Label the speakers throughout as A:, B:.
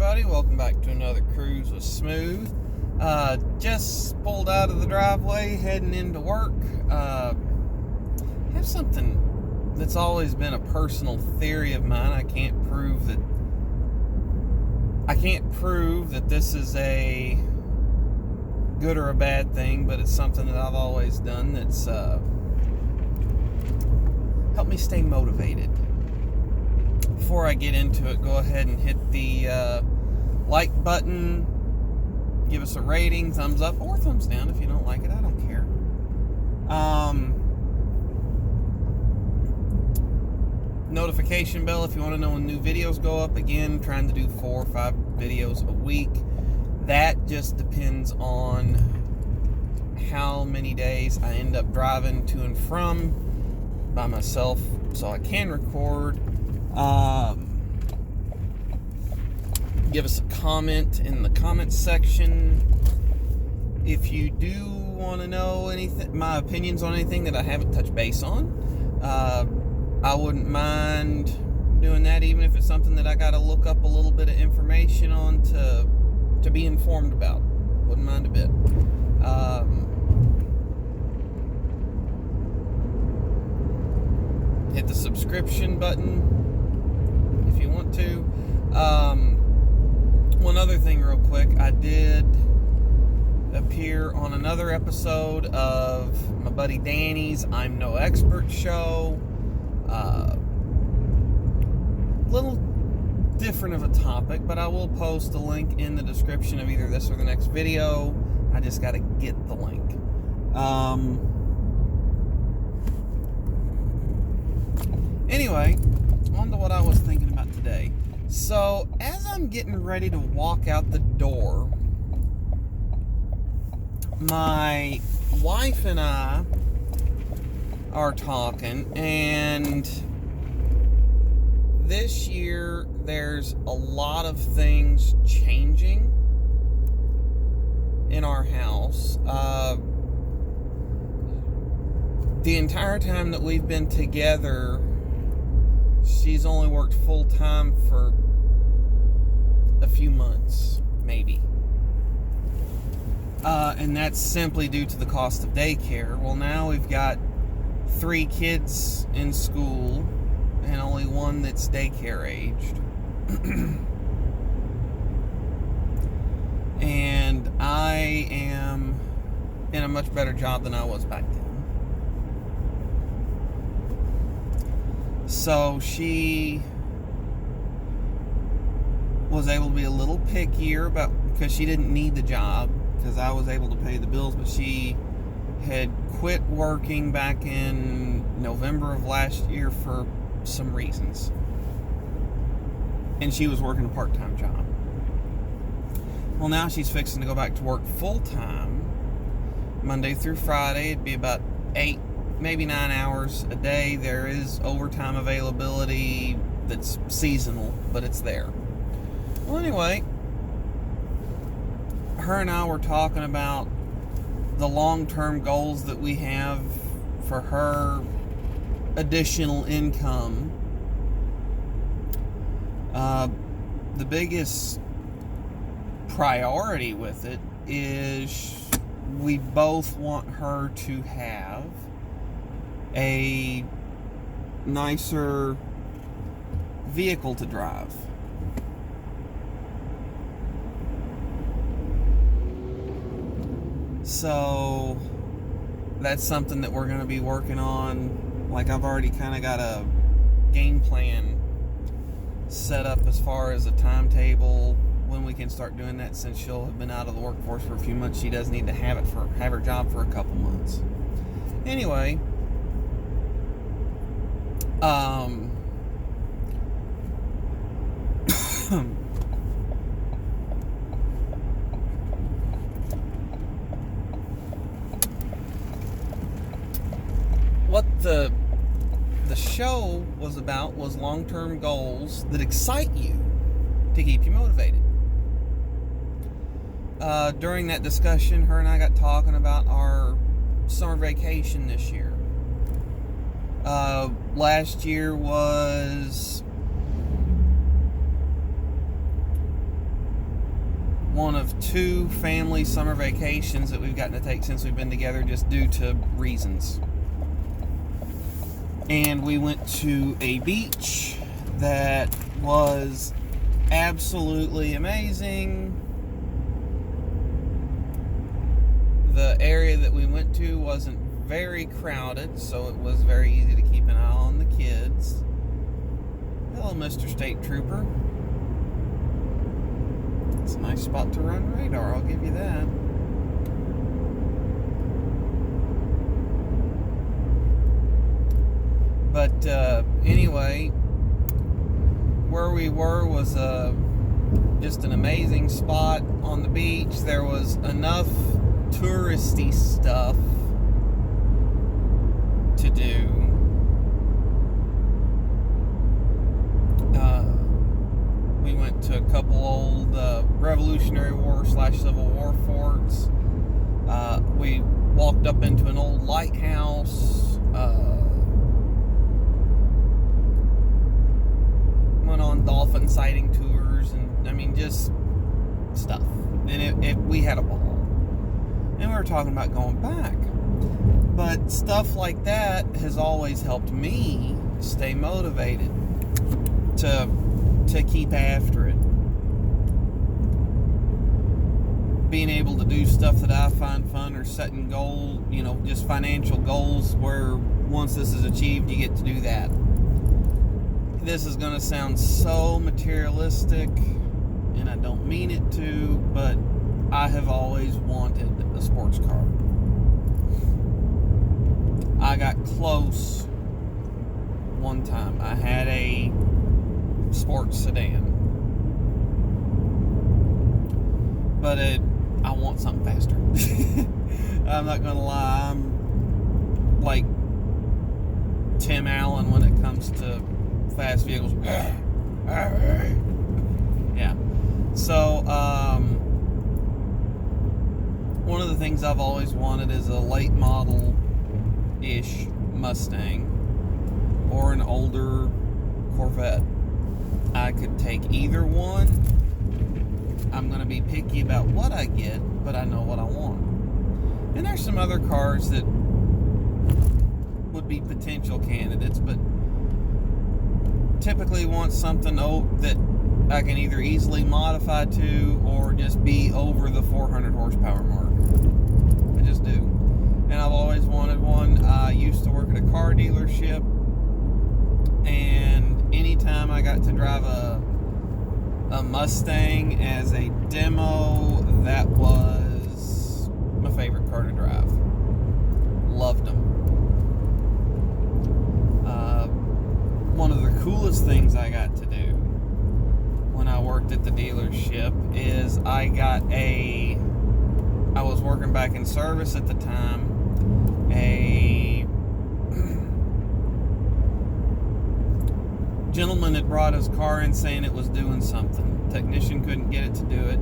A: everybody, welcome back to another Cruise with Smooth. Just pulled out of the driveway, heading into work. Have something that's always been a personal theory of mine. I can't prove that this is a good or a bad thing, but it's something that I've always done that's helped me stay motivated. Before I get into it, go ahead and hit the like button, give us a rating, thumbs up or thumbs down if you don't like it. I don't care. Notification bell if you want to know when new videos go up. Again, trying to do 4 or 5 videos a week. That just depends on how many days I end up driving to and from by myself so I can record. Give us a comment in the comments section if you do want to know anything, my opinions on anything that I haven't touched base on. I wouldn't mind doing that, even if it's something that I got to look up a little bit of information on to be informed about. Wouldn't mind a bit. Hit the subscription button if you want to. One other thing real quick, I did appear on another episode of my buddy Danny's I'm No Expert show. Little different of a topic, but I will post a link in the description of either this or the next video. I just got to get the link. Anyway, on to what I was thinking about today. So, as I'm getting ready to walk out the door, my wife and I are talking, and this year there's a lot of things changing in our house. The entire time that we've been together, she's only worked full-time for a few months, maybe. And that's simply due to the cost of daycare. Well, now we've got 3 kids in school and only one that's daycare aged. And I am in a much better job than I was back then. So she was able to be a little pickier because she didn't need the job, because I was able to pay the bills, but she had quit working back in November of last year for some reasons. And she was working a part-time job. Well, now she's fixing to go back to work full-time, Monday through Friday. It'd be about 8, maybe 9 hours a day. There is overtime availability that's seasonal, but it's there. Well, anyway, her and I were talking about the long-term goals that we have for her additional income. The biggest priority with it is we both want her to have a nicer vehicle to drive. So that's something that we're going to be working on. Like, I've already kind of got a game plan set up as far as a timetable when we can start doing that, since she'll have been out of the workforce for a few months. She does need to have her job for a couple months. Anyway, what the show was about was long-term goals that excite you to keep you motivated. During that discussion, her and I got talking about our summer vacation this year. Last year was one of 2 family summer vacations that we've gotten to take since we've been together, just due to reasons. And we went to a beach that was absolutely amazing. The area that we went to wasn't very crowded, so it was very easy to keep an eye on the kids. Hello, Mr. State Trooper. It's a nice spot to run radar, I'll give you that. But anyway, where we were was just an amazing spot on the beach. There was enough touristy stuff to do. We went to a couple old Revolutionary War / Civil War forts. We walked up into an old lighthouse. Went on dolphin sighting tours, and I mean, just stuff. And we had a ball. And we were talking about going back. But stuff like that has always helped me stay motivated to keep after it. Being able to do stuff that I find fun, or setting goals, just financial goals where once this is achieved, you get to do that. This is going to sound so materialistic, and I don't mean it to, but I have always wanted a sports car. I got close one time. I had a sports sedan, but I want something faster. I'm not going to lie. I'm like Tim Allen when it comes to fast vehicles. Yeah. So, one of the things I've always wanted is a late model-ish Mustang or an older Corvette. I could take either one. I'm going to be picky about what I get, but I know what I want. And there's some other cars that would be potential candidates, but typically want something that I can either easily modify to or just be over the 400 horsepower mark. I just do. And I've always wanted one. I used to work at a car dealership, and anytime I got to drive a Mustang as a demo, that was my favorite car to drive. Loved them. One of the coolest things I got to do when I worked at the dealership is I was working back in service at the time. A gentleman had brought his car in saying it was doing something. Technician couldn't get it to do it.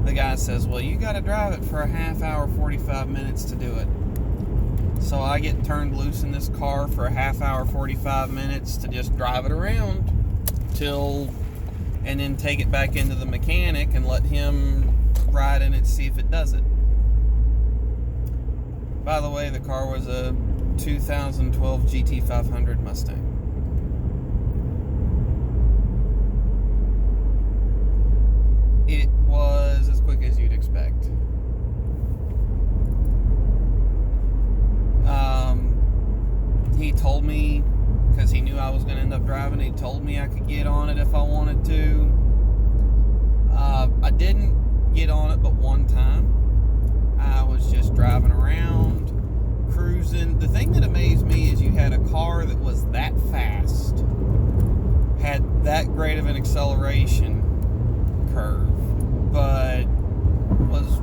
A: The guy says, well, you got to drive it for a half hour, 45 minutes to do it. So I get turned loose in this car for a half hour, 45 minutes to just drive it around and then take it back into the mechanic and let him ride in it, see if it does it. By the way, the car was a 2012 GT500 Mustang. It was as quick as you'd expect. He told me, because he knew I was going to end up driving, he told me I could get on it if I wanted to. I didn't get on it but one time. I was just driving around, cruising. The thing that amazed me is you had a car that was that fast, had that great of an acceleration curve, but was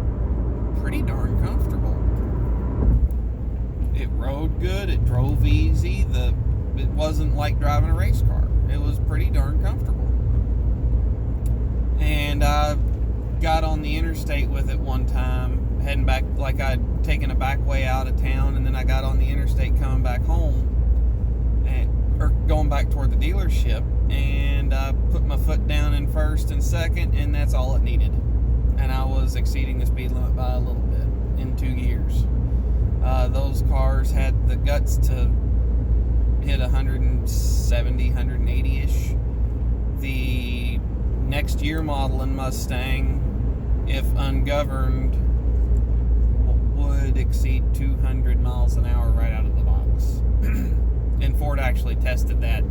A: pretty darn comfortable. It rode good, it drove easy, it wasn't like driving a race car. It was pretty darn comfortable. And I got on the interstate with it one time, heading back, like I'd taken a back way out of town, and then I got on the interstate coming back home, or going back toward the dealership, and I put my foot down in first and second, and that's all it needed. and I was exceeding the speed limit by a little bit in 2 years. Those cars had the guts to hit 170, 180-ish. The next year model in Mustang, if ungoverned, would exceed 200 miles an hour right out of the box. And Ford actually tested that.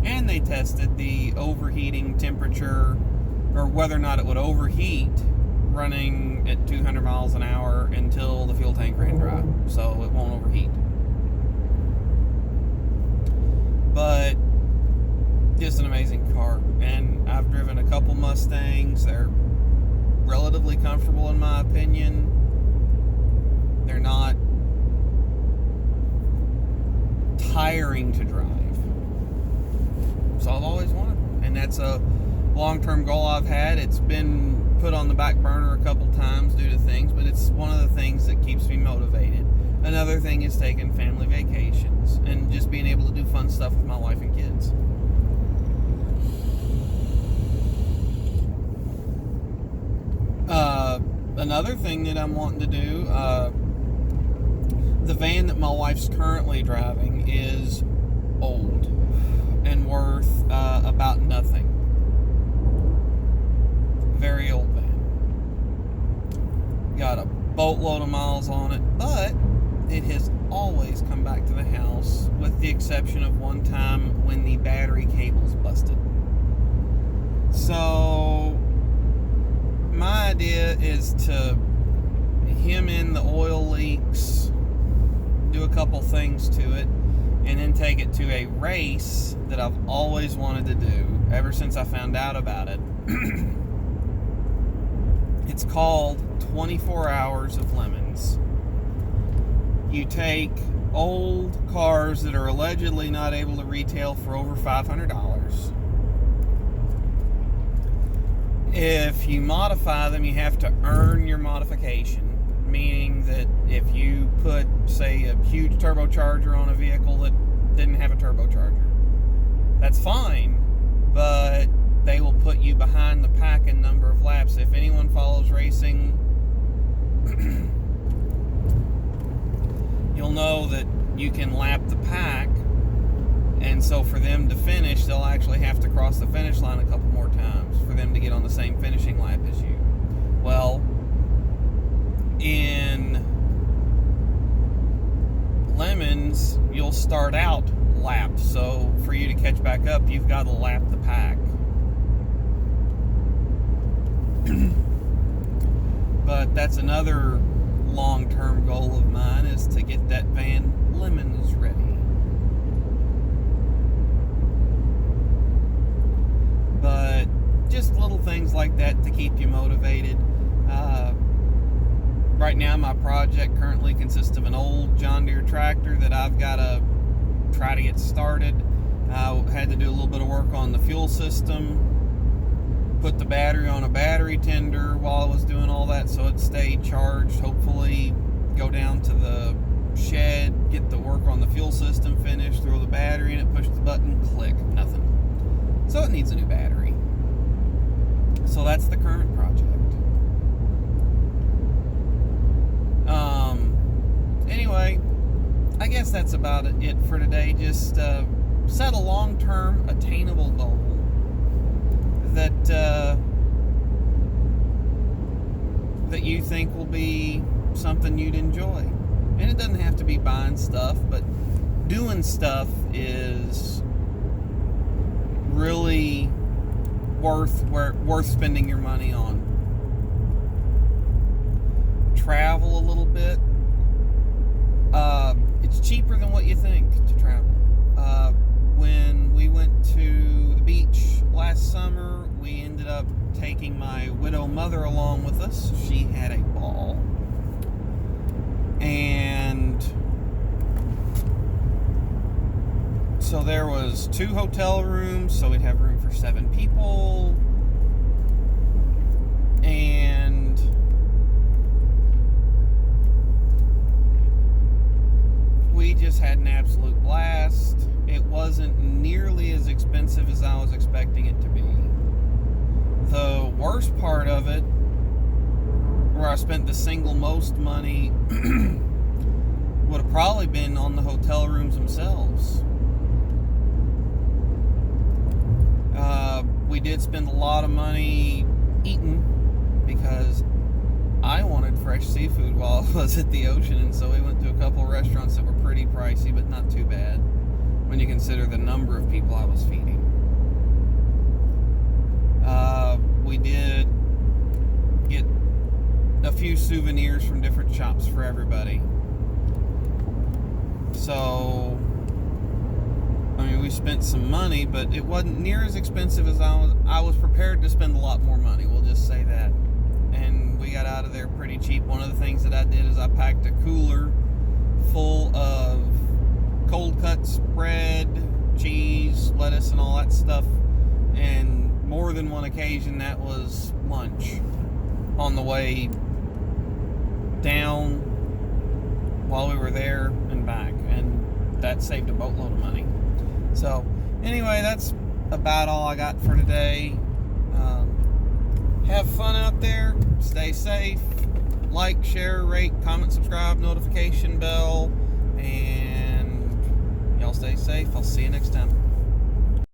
A: And they tested the overheating temperature, or whether or not it would overheat running at 200 miles an hour until the fuel tank ran dry. So it won't overheat. But just an amazing car. And I've driven a couple Mustangs. They're relatively comfortable in my opinion. They're not tiring to drive. So I've always wanted one. And that's a long-term goal I've had. It's been put on the back burner a couple times due to things, but it's one of the things that keeps me motivated. Another thing is taking family vacations and just being able to do fun stuff with my wife and kids. Another thing that I'm wanting to do, the van that my wife's currently driving is old and worth about nothing. Very old van. Got a boatload of miles on it, but it has always come back to the house, with the exception of one time when the battery cable's busted. So my idea is to hem in the oil leaks, do a couple things to it, and then take it to a race that I've always wanted to do ever since I found out about it. It's called 24 Hours of Lemons. You take old cars that are allegedly not able to retail for over $500. If you modify them, you have to earn your modification, meaning that if you put, say, a huge turbocharger on a vehicle that didn't have a turbocharger, that's fine, but they will put you behind the pack in number of laps. If anyone follows racing, you'll know that you can lap the pack, and so for them to finish, they'll actually have to cross the finish line a couple more times for them to get on the same finishing lap as you. Well, in Lemons, you'll start out lapped, so for you to catch back up, you've got to lap the pack. But that's another long-term goal of mine, is to get that van Lemons ready. But just little things like that to keep you motivated. Right now my project currently consists of an old John Deere tractor that I've got to try to get started. I had to do a little bit of work on the fuel system, put the battery on a battery tender while I was doing all that so it stayed charged. Hopefully go down to the shed, get the work on the fuel system finished, throw the battery in it, push the button, click, nothing. So it needs a new battery. So that's the current project. Anyway, I guess that's about it for today. Just set a long-term attainable goal that that you think will be something you'd enjoy. And it doesn't have to be buying stuff, but doing stuff is really worth spending your money on. Travel a little bit. It's cheaper than what you think to travel. When we went to the beach last summer, we ended up taking my widow mother along with us. She had a ball. And so there was 2 hotel rooms, so we'd have room for 7 people. And we just had an absolute blast. It wasn't nearly as expensive as I was expecting it to be. The worst part of it I spent the single most money would have probably been on the hotel rooms themselves. We did spend a lot of money eating because I wanted fresh seafood while I was at the ocean, and so we went to a couple of restaurants that were pretty pricey, but not too bad when you consider the number of people I was feeding. We did get a few souvenirs from different shops for everybody. So, I mean, we spent some money, but it wasn't near as expensive as I was prepared to spend a lot more money. We'll just say that. And we got out of there pretty cheap. One of the things that I did is I packed a cooler full of cold cuts, bread, cheese, lettuce, and all that stuff. And more than one occasion, that was lunch on the way down while we were there and back. And that saved a boatload of money. So, anyway, that's about all I got for today. Have fun out there. Stay safe. Like, share, rate, comment, subscribe, notification bell. And y'all stay safe. I'll see you next time.